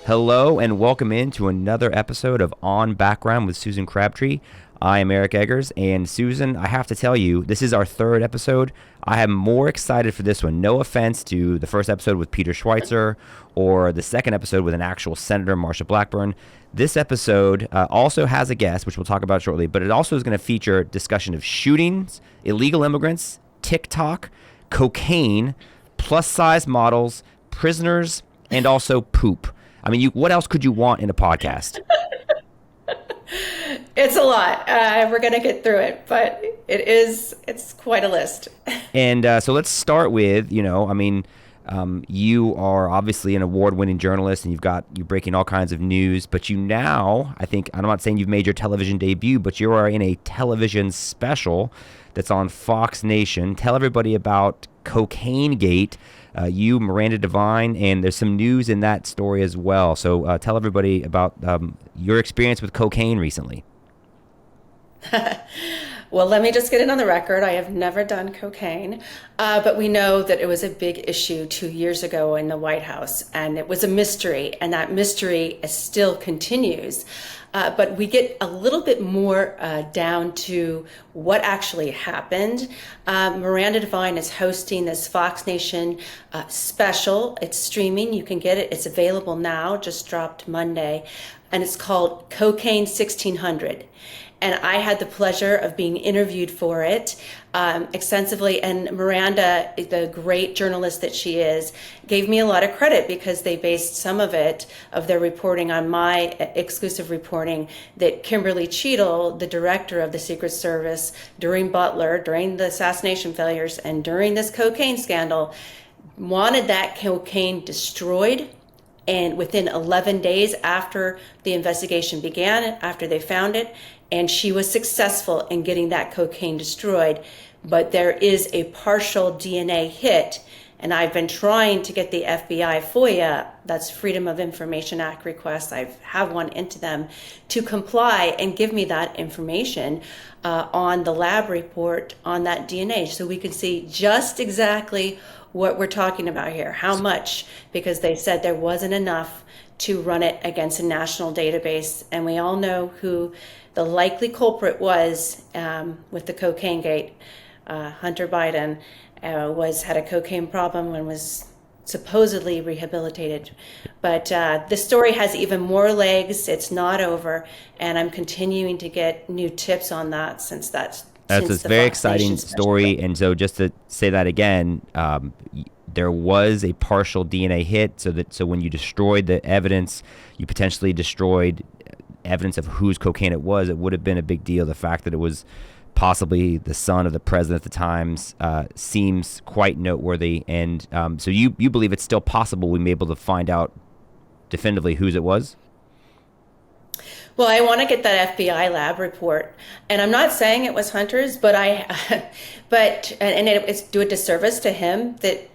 Hello and welcome into another episode of On Background with Susan Crabtree. I am Eric Eggers, and Susan, I have to tell you, this is our third episode. I am more excited for this one. No offense to the first episode with Peter Schweitzer or the second episode with an actual Senator, Marsha Blackburn. This episode also has a guest, which we'll talk about shortly, but it also is going to feature discussion of shootings, illegal immigrants, TikTok, cocaine, plus-size models, prisoners, and also poop. I mean, what else could you want in a podcast? It's a lot. We're going to get through it, but it's quite a list. And so let's start with, you are obviously an award-winning journalist and you're breaking all kinds of news, but I'm not saying you've made your television debut, but you are in a television special that's on Fox Nation. Tell everybody about Cocaine Gate. You, Miranda Devine, and there's some news in that story as well. So tell everybody about your experience with cocaine recently. Well, let me just get it on the record. I have never done cocaine, but we know that it was a big issue 2 years ago in the White House, and it was a mystery, and that mystery still continues. But we get a little bit more down to what actually happened. Miranda Devine is hosting this Fox Nation special. It's streaming. You can get it. It's available now, just dropped Monday, and it's called Cocaine 1600. And I had the pleasure of being interviewed for it extensively. And Miranda, the great journalist that she is, gave me a lot of credit because they based some of their reporting on my exclusive reporting that Kimberly Cheadle, the director of the Secret Service during Butler, during the assassination failures, and during this cocaine scandal, wanted that cocaine destroyed. And within 11 days after the investigation began, after they found it, and she was successful in getting that cocaine destroyed. But there is a partial DNA hit, and I've been trying to get the FBI FOIA, that's Freedom of Information Act request, I have one into them, to comply and give me that information on the lab report on that DNA, so we can see just exactly what we're talking about here, how much, because they said there wasn't enough to run it against a national database. And we all know who the likely culprit was with the cocaine gate. Hunter Biden had a cocaine problem and was supposedly rehabilitated. But this story has even more legs. It's not over. And I'm continuing to get new tips on that since that's a very exciting story. And so just to say that again, there was a partial DNA hit, so when you destroyed the evidence, you potentially destroyed evidence of whose cocaine it was. It would have been a big deal. The fact that it was possibly the son of the president at the time seems quite noteworthy. And so you believe it's still possible we may be able to find out definitively whose it was? Well, I want to get that FBI lab report, and I'm not saying it was Hunter's, but it's do a disservice to him that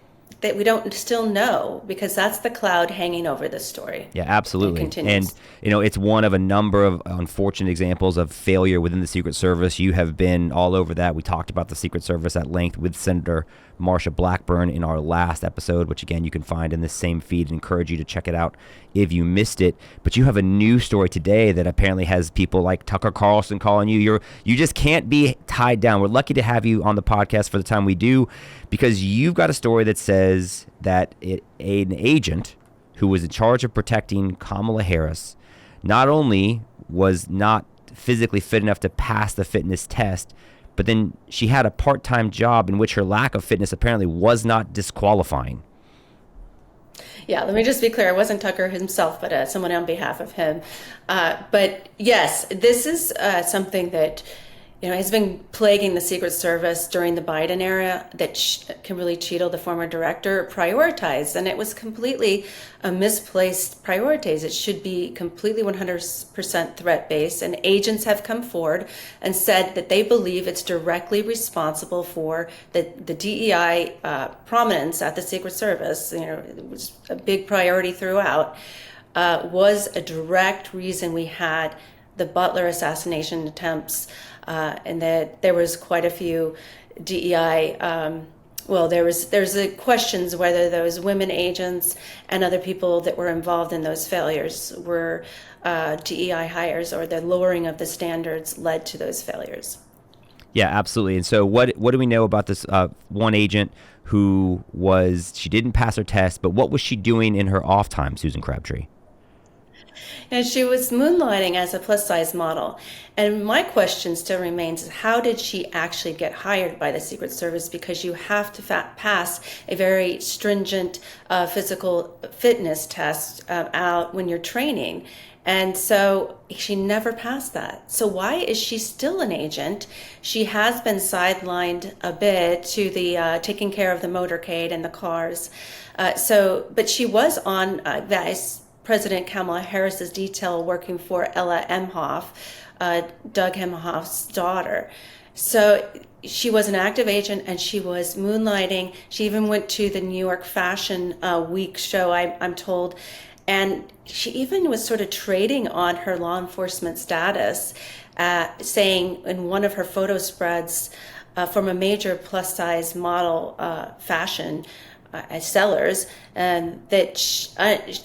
we don't still know, because that's the cloud hanging over this story. Yeah, absolutely. And it's one of a number of unfortunate examples of failure within the Secret Service. You have been all over that. We talked about the Secret Service at length with Senator Marsha Blackburn in our last episode, which again you can find in the same feed. I encourage you to check it out if you missed it. But you have a new story today that apparently has people like Tucker Carlson calling you. You just can't be tied down. We're lucky to have you on the podcast for the time we do, because you've got a story that says that an agent who was in charge of protecting Kamala Harris not only was not physically fit enough to pass the fitness test, but then she had a part-time job in which her lack of fitness apparently was not disqualifying. Yeah, let me just be clear. It wasn't Tucker himself, but someone on behalf of him. But yes, this is something that has been plaguing the Secret Service during the Biden era, that Kimberly Cheadle, the former director, prioritized. And it was completely a misplaced priorities. It should be completely 100% threat-based. And agents have come forward and said that they believe it's directly responsible for the DEI prominence at the Secret Service. It was a big priority throughout, was a direct reason we had the Butler assassination attempts, and that there was quite a few DEI Well, there's a questions whether those women agents and other people that were involved in those failures were DEI hires, or the lowering of the standards led to those failures. Yeah, absolutely. And so what do we know about this one agent who she didn't pass her test, but what was she doing in her off time, Susan Crabtree? And she was moonlighting as a plus size model. And my question still remains, how did she actually get hired by the Secret Service? Because you have to pass a very stringent physical fitness test out when you're training. And so she never passed that. So why is she still an agent? She has been sidelined a bit to the taking care of the motorcade and the cars. But she was on Vice President Kamala Harris's detail working for Ella Emhoff, Doug Emhoff's daughter. So she was an active agent, and she was moonlighting. She even went to the New York Fashion Week show, I'm told. And she even was sort of trading on her law enforcement status, saying in one of her photo spreads from a major plus size model fashion sellers, and that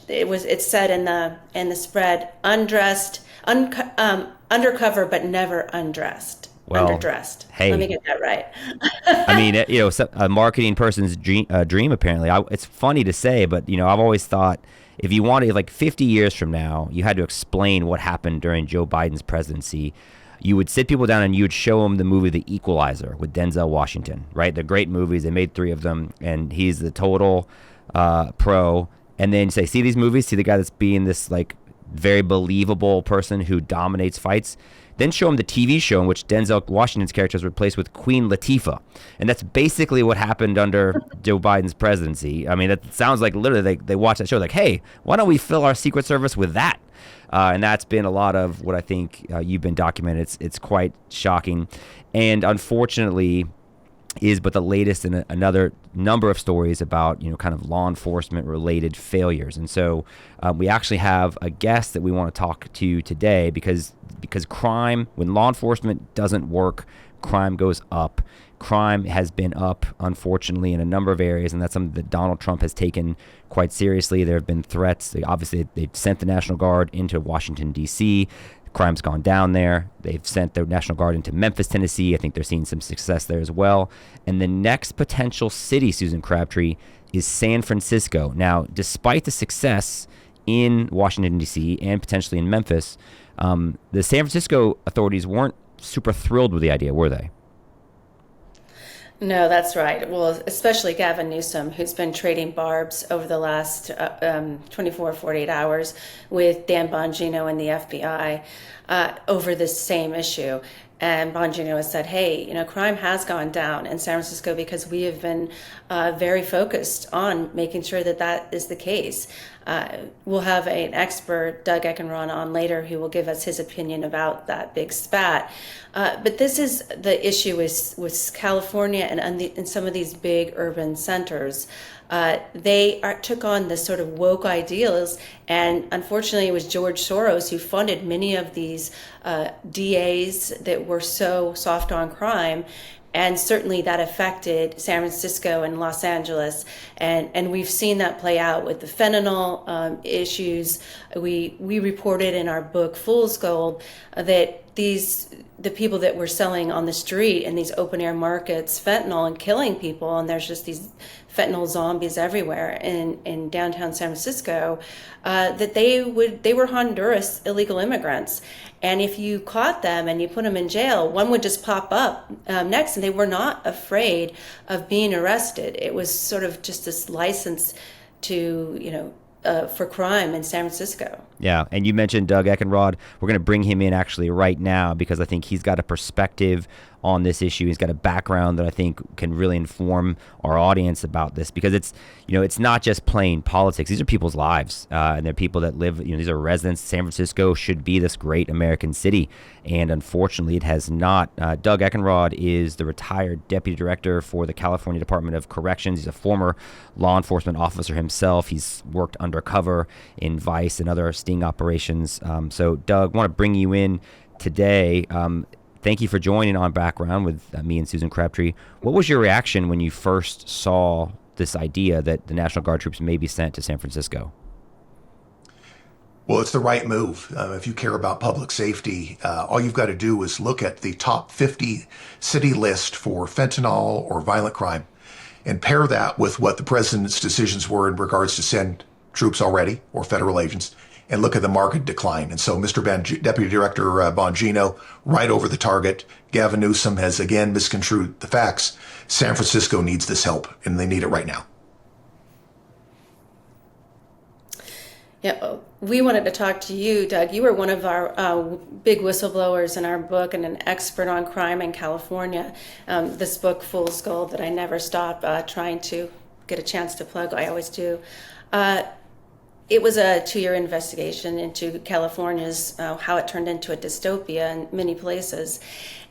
it said in the spread, undressed, undercover but undressed. Well, underdressed. Hey, let me get that right. I mean, a marketing person's dream apparently. It's funny to say, but I've always thought if you wanted, like 50 years from now, you had to explain what happened during Joe Biden's presidency. You would sit people down and you would show them the movie The Equalizer with Denzel Washington, right? They're great movies. They made 3 of them, and he's the total pro. And then say, see these movies? See the guy that's being this like very believable person who dominates fights? Then show him the TV show in which Denzel Washington's character is replaced with Queen Latifah. And that's basically what happened under Joe Biden's presidency. I mean, that sounds like literally they watch that show like, hey, why don't we fill our Secret Service with that? And that's been a lot of what I think you've been documenting. It's quite shocking. And unfortunately is but the latest in another number of stories about, kind of law enforcement related failures. And so we actually have a guest that we want to talk to today because crime, when law enforcement doesn't work, crime goes up. Crime has been up, unfortunately, in a number of areas, and that's something that Donald Trump has taken quite seriously. There have been threats. They've sent the National Guard into Washington, D.C. Crime's gone down there. They've sent the National Guard into Memphis, Tennessee. I think they're seeing some success there as well. And the next potential city, Susan Crabtree, is San Francisco. Now, despite the success in Washington, D.C. and potentially in Memphis, the San Francisco authorities weren't super thrilled with the idea, were they? No, that's right. Well, especially Gavin Newsom, who's been trading barbs over the last 24, 48 hours with Dan Bongino and the FBI over this same issue. And Bongino has said, hey, crime has gone down in San Francisco because we have been very focused on making sure that that is the case. We'll have an expert, Doug Eckenrod, on later who will give us his opinion about that big spat. But this is the issue with California and in some of these big urban centers. They took on this sort of woke ideals, and unfortunately it was George Soros who funded many of these DAs that were so soft on crime. And certainly that affected San Francisco and Los Angeles. And we've seen that play out with the fentanyl issues. We reported in our book, Fool's Gold, that the people that were selling on the street in these open air markets fentanyl and killing people, and there's just these fentanyl zombies everywhere in downtown San Francisco, that they were Honduras illegal immigrants. And if you caught them and you put them in jail, one would just pop up next, and they were not afraid of being arrested. It was sort of just this license to, for crime in San Francisco. Yeah, and you mentioned Doug Eckenrod. We're going to bring him in actually right now because I think he's got a perspective on this issue. He's got a background that I think can really inform our audience about this because it's not just plain politics. These are people's lives, and they're people that live. These are residents. San Francisco should be this great American city, and unfortunately, it has not. Doug Eckenrod is the retired deputy director for the California Department of Corrections. He's a former law enforcement officer himself. He's worked undercover in Vice and other sting operations. So, Doug, I want to bring you in today. thank you for joining On Background with me and Susan Crabtree. What was your reaction when you first saw this idea that the National Guard troops may be sent to San Francisco? Well, it's the right move. If you care about public safety, all you've got to do is look at the top 50 city list for fentanyl or violent crime and pair that with what the president's decisions were in regards to send troops already or federal agents and look at the market decline. And so Deputy Director Bongino, right over the target. Gavin Newsom has again misconstrued the facts. San Francisco needs this help and they need it right now. Yeah, we wanted to talk to you, Doug. You were one of our big whistleblowers in our book and an expert on crime in California. This book, Fool's Gold, that I never stop trying to get a chance to plug. I always do. It was a 2-year investigation into California's, how it turned into a dystopia in many places.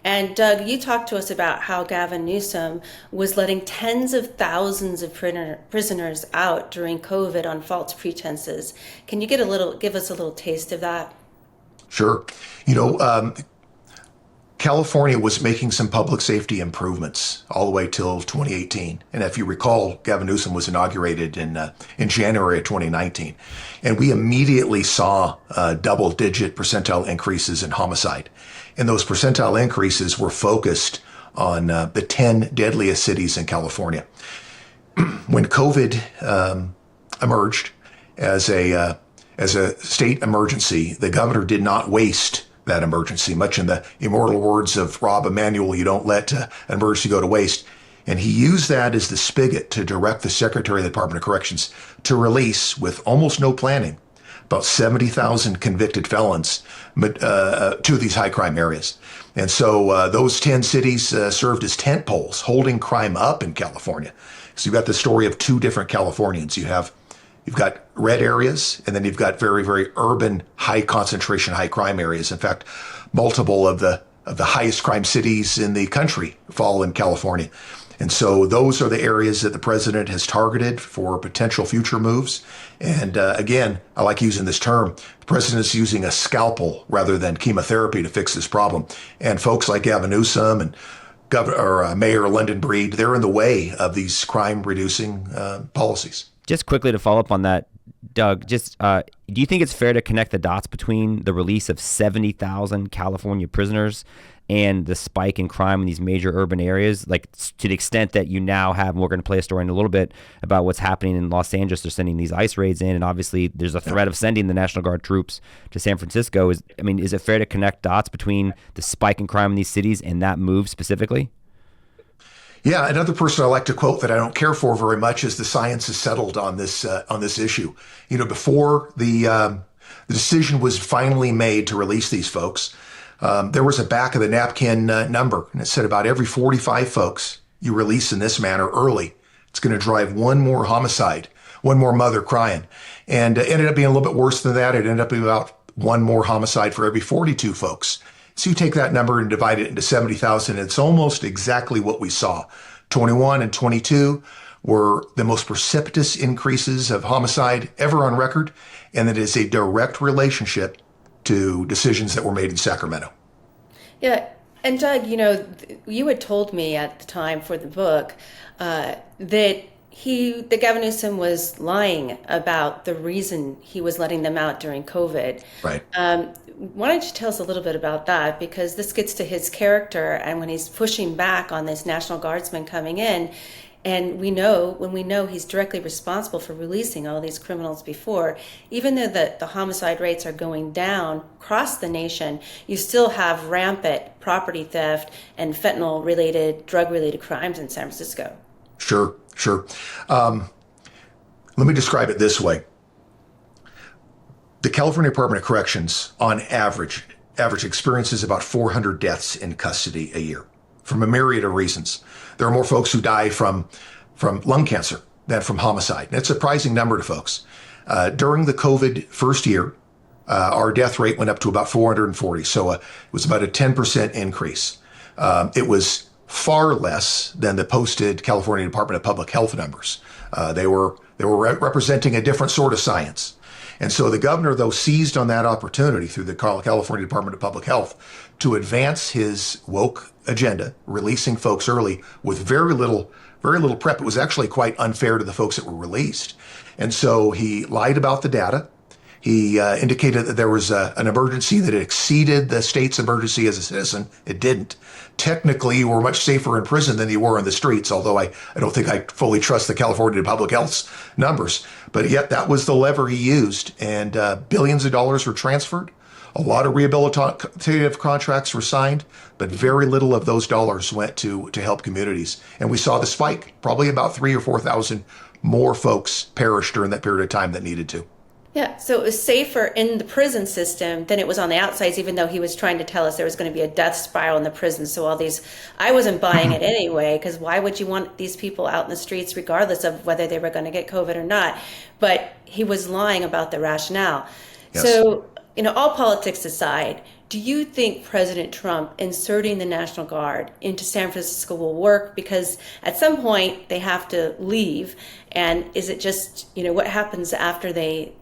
And Doug, you talked to us about how Gavin Newsom was letting tens of thousands of prisoners out during COVID on false pretenses. Can you give us a little taste of that? Sure. California was making some public safety improvements all the way till 2018. And if you recall, Gavin Newsom was inaugurated in January of 2019. And we immediately saw double-digit percentile increases in homicide. And those percentile increases were focused on the 10 deadliest cities in California. When COVID emerged as a state emergency, the governor did not waste that emergency, much in the immortal words of Rob Emanuel, you don't let an emergency go to waste. And he used that as the spigot to direct the Secretary of the Department of Corrections to release, with almost no planning, about 70,000 convicted felons to these high crime areas. And so those 10 cities served as tent poles, holding crime up in California. So you've got the story of two different Californians. You've got red areas, and then you've got very, very urban, high concentration, high crime areas. In fact, multiple of the highest crime cities in the country fall in California. And so those are the areas that the president has targeted for potential future moves. And again, I like using this term. The president is using a scalpel rather than chemotherapy to fix this problem. And folks like Gavin Newsom and Mayor London Breed, they're in the way of these crime-reducing policies. Just quickly to follow up on that, Doug, do you think it's fair to connect the dots between the release of 70,000 California prisoners and the spike in crime in these major urban areas, like to the extent that you now have, and we're going to play a story in a little bit about what's happening in Los Angeles. They're sending these ICE raids in, and obviously there's a threat of sending the National Guard troops to San Francisco. Is it fair to connect dots between the spike in crime in these cities and that move specifically? Yeah, another person I like to quote that I don't care for very much is the science is settled on this issue. Before the decision was finally made to release these folks, there was a back of the napkin number, and it said about every 45 folks you release in this manner early, it's going to drive one more homicide, one more mother crying. And it ended up being a little bit worse than that. It ended up being about one more homicide for every 42 folks. So you take that number and divide it into 70,000. It's almost exactly what we saw. 21 and 22 were the most precipitous increases of homicide ever on record. And it is a direct relationship to decisions that were made in Sacramento. Yeah. And Doug, you had told me at the time for the book that Gavin Newsom was lying about the reason he was letting them out during COVID. Right. Why don't you tell us a little bit about that? Because this gets to his character, and when he's pushing back on this National Guardsman coming in, and when we know he's directly responsible for releasing all these criminals before, even though the homicide rates are going down across the nation, you still have rampant property theft and fentanyl-related, drug-related crimes in San Francisco. Sure. Let me describe it this way. The California Department of Corrections, on average experiences about 400 deaths in custody a year from a myriad of reasons. There are more folks who die from lung cancer than from homicide. And it's a surprising number to folks. During the COVID first year, our death rate went up to about 440. So it was about a 10% increase. It was far less than the posted California Department of Public Health numbers. They were representing a different sort of science. And so the governor, though, seized on that opportunity through the California Department of Public Health to advance his woke agenda, releasing folks early with very little prep. It was actually quite unfair to the folks that were released. And so he lied about the data. He indicated that there was an emergency that exceeded the state's emergency as a citizen. It didn't. Technically, you were much safer in prison than you were in the streets, although I don't think I fully trust the California Public Health's numbers. But yet that was the lever he used, and billions of dollars were transferred. A lot of rehabilitative contracts were signed, but very little of those dollars went to help communities. And we saw the spike. Probably about 3,000 or 4,000 more folks perished during that period of time that needed to. Yeah, so it was safer in the prison system than it was on the outsides, even though he was trying to tell us there was going to be a death spiral in the prison. So I wasn't buying it anyway, because why would you want these people out in the streets regardless of whether they were going to get COVID or not? But he was lying about the rationale. Yes. So, all politics aside, do you think President Trump inserting the National Guard into San Francisco will work? Because at some point they have to leave. And is it just, what happens after they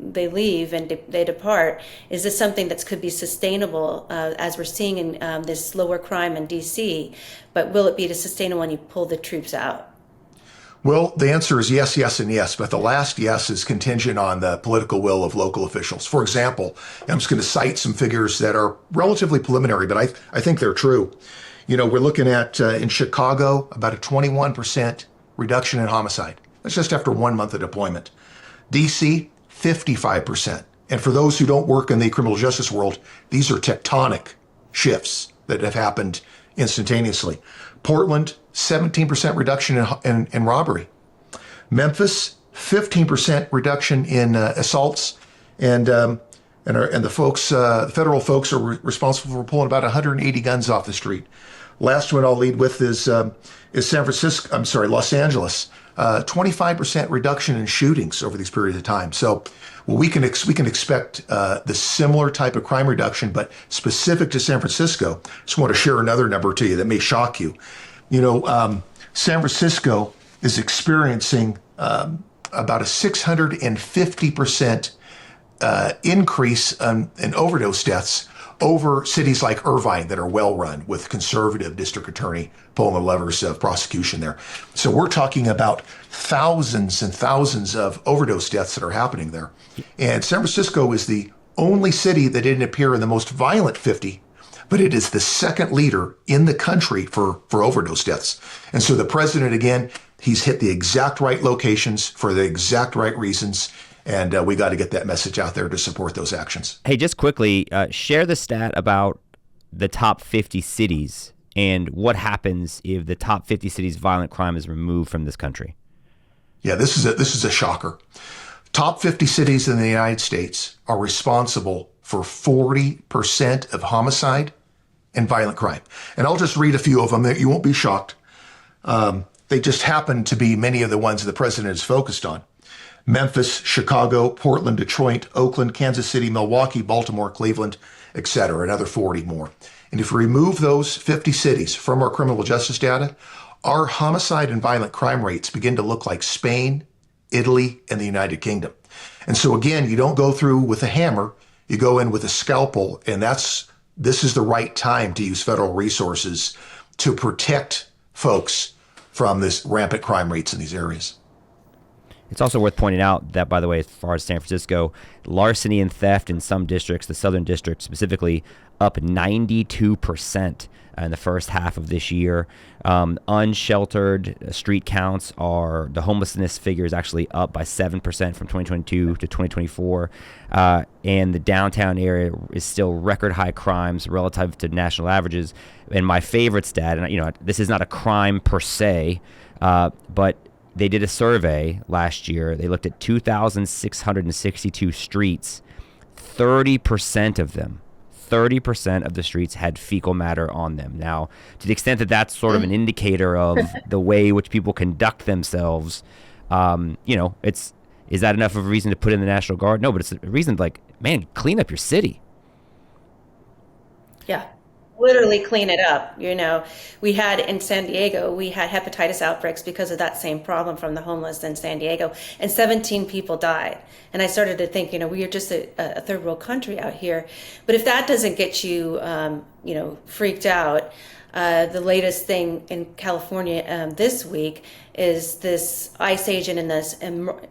leave and they depart? Is this something that could be sustainable as we're seeing in this lower crime in D.C.? But will it be sustainable when you pull the troops out? Well, the answer is yes, yes, and yes. But the last yes is contingent on the political will of local officials. For example, I'm just going to cite some figures that are relatively preliminary, but I think they're true. We're looking at, in Chicago, about a 21% reduction in homicide. That's just after 1 month of deployment. D.C., 55%. And for those who don't work in the criminal justice world, these are tectonic shifts that have happened instantaneously. Portland, 17% reduction in robbery. Memphis, 15% reduction in assaults, and the folks, the federal folks, are responsible for pulling about 180 guns off the street. Last one I'll lead with is Los Angeles, 25% reduction in shootings over these periods of time. So, we can expect the similar type of crime reduction, but specific to San Francisco. Just want to share another number to you that may shock you. San Francisco is experiencing about a 650% increase in overdose deaths over cities like Irvine that are well run with conservative district attorney pulling the levers of prosecution there. So we're talking about thousands and thousands of overdose deaths that are happening there. And San Francisco is the only city that didn't appear in the most violent 50, but it is the second leader in the country for overdose deaths. And so the president, again, he's hit the exact right locations for the exact right reasons. And we got to get that message out there to support those actions. Hey, just quickly, share the stat about the top 50 cities and what happens if the top 50 cities' violent crime is removed from this country. Yeah, this is a shocker. Top 50 cities in the United States are responsible for 40% of homicide and violent crime. And I'll just read a few of them. You won't be shocked. They just happen to be many of the ones the president is focused on. Memphis, Chicago, Portland, Detroit, Oakland, Kansas City, Milwaukee, Baltimore, Cleveland, etc., another 40 more. And if we remove those 50 cities from our criminal justice data, our homicide and violent crime rates begin to look like Spain, Italy, and the United Kingdom. And so again, you don't go through with a hammer, you go in with a scalpel, and this is the right time to use federal resources to protect folks from this rampant crime rates in these areas. It's also worth pointing out that, by the way, as far as San Francisco, larceny and theft in some districts, the Southern District specifically, up 92% in the first half of this year. Unsheltered street counts the homelessness figure is actually up by 7% from 2022 to 2024. And the downtown area is still record high crimes relative to national averages. And my favorite stat, and this is not a crime per se, but they did a survey last year. They looked at 2,662 streets. 30% of the streets had fecal matter on them. Now, to the extent that that's sort of an indicator of the way in which people conduct themselves, is that enough of a reason to put in the National Guard? No, but it's a reason clean up your city. Yeah. literally clean it up. We had in San Diego, we had hepatitis outbreaks because of that same problem from the homeless in San Diego, and 17 people died. And I started to think, we are just a third world country out here. But if that doesn't get you, freaked out, the latest thing in California this week is this ICE agent and this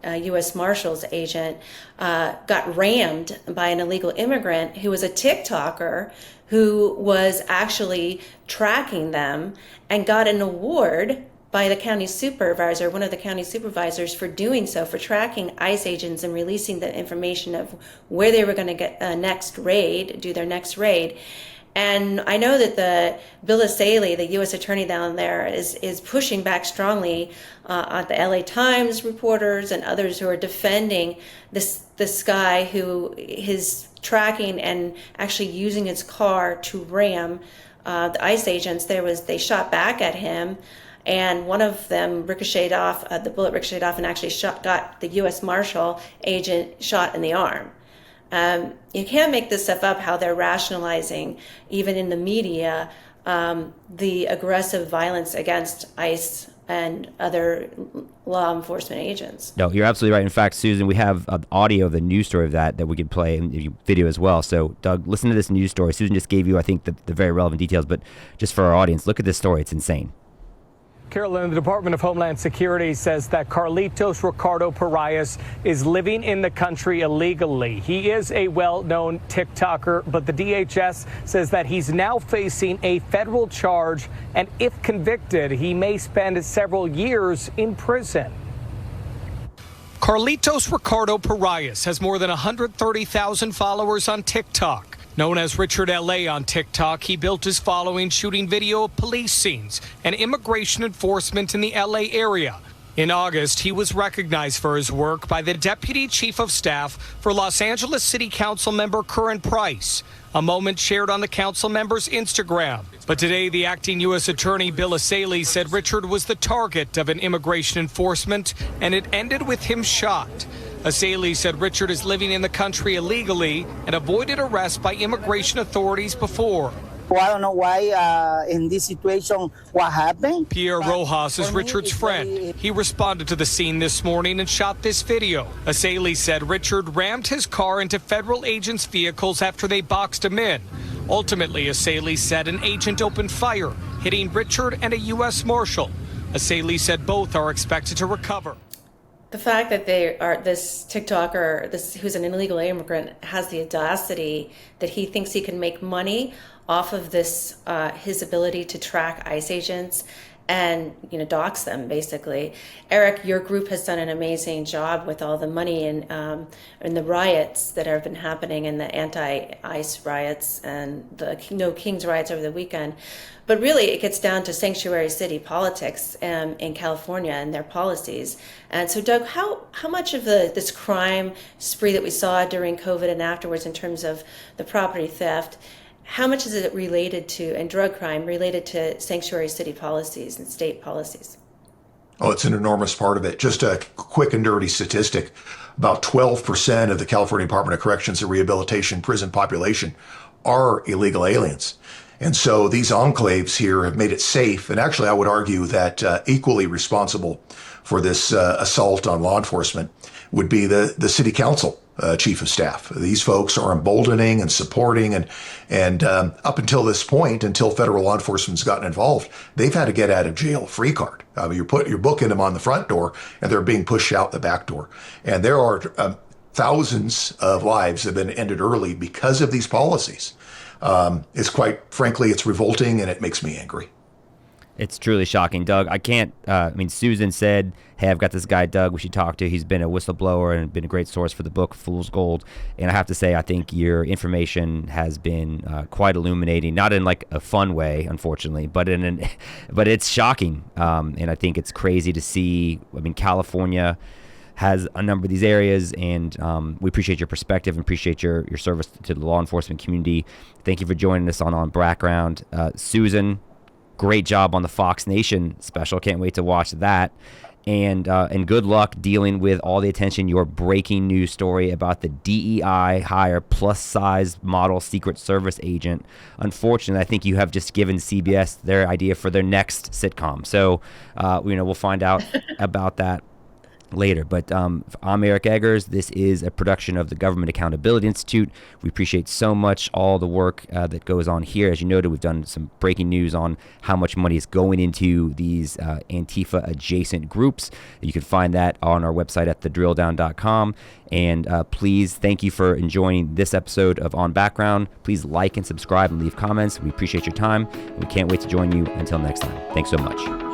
U.S. Marshals agent got rammed by an illegal immigrant who was a TikToker who was actually tracking them and got an award by the county supervisor, one of the county supervisors, for doing so, for tracking ICE agents and releasing the information of where they were going to get do their next raid. And I know that the Bill Asaley, the U.S. attorney down there, is pushing back strongly on the L.A. Times reporters and others who are defending this guy who his tracking and actually using his car to ram the ICE agents. They shot back at him, and one of them ricocheted off. The bullet ricocheted off and actually got the U.S. Marshal agent shot in the arm. You can't make this stuff up, how they're rationalizing, even in the media, the aggressive violence against ICE and other law enforcement agents. No, you're absolutely right. In fact, Susan, we have audio of the news story of that we could play and video as well. So, Doug, listen to this news story. Susan just gave you, I think, the very relevant details, but just for our audience, look at this story. It's insane. Carolyn, the Department of Homeland Security says that Carlitos Ricardo Parias is living in the country illegally. He is a well-known TikToker, but the DHS says that he's now facing a federal charge, and if convicted, he may spend several years in prison. Carlitos Ricardo Parias has more than 130,000 followers on TikTok. Known as Richard L.A. on TikTok, he built his following shooting video of police scenes and immigration enforcement in the L.A. area. In August, he was recognized for his work by the Deputy Chief of Staff for Los Angeles City Council member Curran Price, a moment shared on the council member's Instagram. But today, the acting U.S. Attorney Bill Asaley said Richard was the target of an immigration enforcement, and it ended with him shot. Asaley said Richard is living in the country illegally and avoided arrest by immigration authorities before. Well, I don't know why in this situation what happened. Pierre Rojas is Richard's friend. He responded to the scene this morning and shot this video. Asaley said Richard rammed his car into federal agents' vehicles after they boxed him in. Ultimately, Asaley said an agent opened fire, hitting Richard and a U.S. Marshal. Asaley said both are expected to recover. The fact that this TikToker, who's an illegal immigrant, has the audacity that he thinks he can make money off of this, his ability to track ICE agents and dox them, basically. Eric, your group has done an amazing job with all the money in the riots that have been happening, and the anti-ICE riots and the No Kings riots over the weekend. But really, it gets down to sanctuary city politics in California and their policies. And so, Doug, how much of this crime spree that we saw during COVID and afterwards, in terms of the property theft, how much is it related to, and drug crime related to sanctuary city policies and state policies? Oh, it's an enormous part of it. Just a quick and dirty statistic. About 12% of the California Department of Corrections and Rehabilitation prison population are illegal aliens. And so these enclaves here have made it safe. And actually, I would argue that equally responsible for this assault on law enforcement would be the city council chief of staff. These folks are emboldening and supporting, and up until this point, until federal law enforcement's gotten involved, they've had a get out of jail free card. You're booking them on the front door, and they're being pushed out the back door. And there are thousands of lives that have been ended early because of these policies. It's quite frankly, it's revolting, and it makes me angry. It's truly shocking, Doug. I can't, Susan said, hey, I've got this guy, Doug, we should talk to. He's been a whistleblower and been a great source for the book, Fool's Gold. And I have to say, I think your information has been quite illuminating, not in like a fun way, unfortunately, but but it's shocking. And I think it's crazy to see. California has a number of these areas, and we appreciate your perspective and appreciate your service to the law enforcement community. Thank you for joining us on Background. Susan, great job on the Fox Nation special. Can't wait to watch that. and good luck dealing with all the attention your breaking news story about the DEI hire plus size model Secret Service agent. Unfortunately, I think you have just given CBS their idea for their next sitcom. So, we'll find out about that later. But I'm Eric Eggers. This is a production of the Government Accountability Institute. We appreciate so much all the work that goes on here. As you noted, we've done some breaking news on how much money is going into these Antifa adjacent groups. You can find that on our website at thedrilldown.com. And please, thank you for enjoying this episode of On Background. Please like and subscribe and leave comments. We appreciate your time. We can't wait to join you until next time. Thanks so much.